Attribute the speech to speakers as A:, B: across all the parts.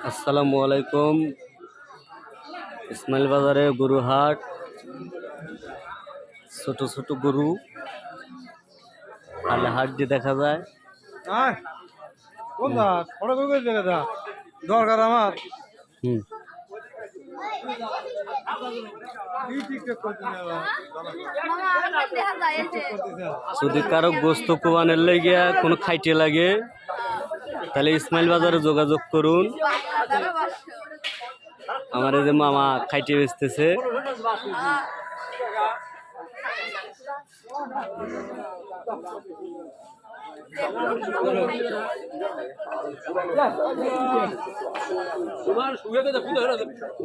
A: আসসালামু আলাইকুম। ইসমাইল বাজারে গরু হাট, ছোট ছোট গরু খালে হাট দিয়ে দেখা যায়।
B: দরকার আমার
A: যদি কারো গোস্ত কোবানের লেগে কোনো খাইতে লাগে তাহলে ইসমাইল বাজারে যোগাযোগ করুন। আমার এই যে মামা খাইতে বেচতেছে।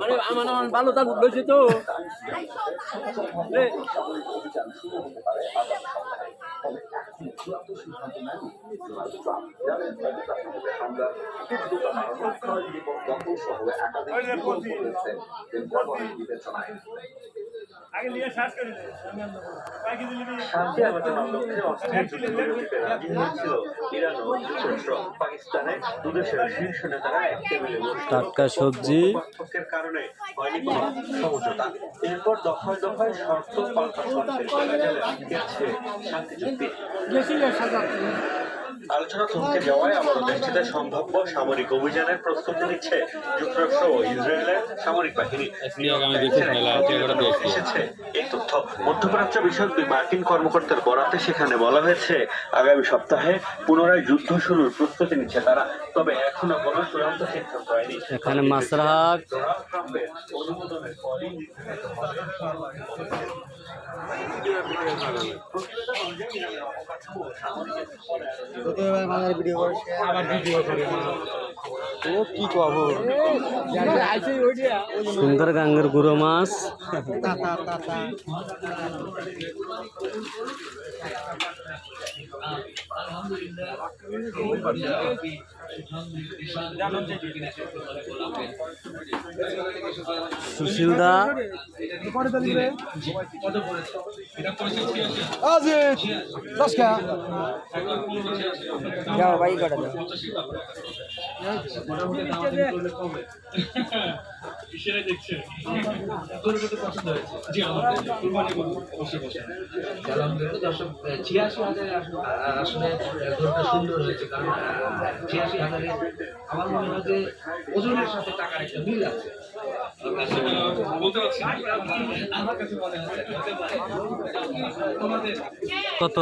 C: মানে আমার ভালো থাকুক বেশি তো
D: শান্তি আলোচনার লক্ষ্যে অস্ত্রের যুদ্ধে বিরতিতে রাজি হয়েছিল ইরান ও যুক্তরাষ্ট্র। পাকিস্তানে দুদেশের শীর্ষ নেতারা এক টেবিলে বসে
A: টাটকা সবজি
D: পার্থক্যের কারণে হয়নি কোনো সমঝোতা। এরপর দফায় দফায় শর্ত পাল্টা চলছে, জানা গেলে আটকেছে শান্তি চুক্তি। আলোচনা থমকে যাওয়ায় আবারও দেশটিতে সম্ভাব্য সামরিক অভিযানের প্রস্তুতি নিচ্ছে যুক্তরাষ্ট্র ও ইসরায়েলের সামরিক বাহিনী। এসেছে এই তথ্য মধ্যপ্রাচ্য বিষয়ক দুই মার্কিন কর্মকর্তার বরাতে। সেখানে বলা হয়েছে আগামী সপ্তাহে পুনরায় যুদ্ধ শুরুর প্রস্তুতি নিচ্ছে তারা, তবে এখনো কোনো চূড়ান্ত সিদ্ধান্ত হয়নি।
A: এখানে মাছের হাট।
D: ডোনাল্ড ট্রাম্পের অনুমোদনের পরই
A: সুন্দর গাঙ্গের গুঁড়ো মাছ। সুশীলদা
E: দর্শক ৮৬,০০০ আসলে গরুটা সুন্দর হয়েছে, কারণ ৮৬,০০০ আমার মনে হয় যে ওজনের সাথে টাকার একটা মিল আছে।
A: কত?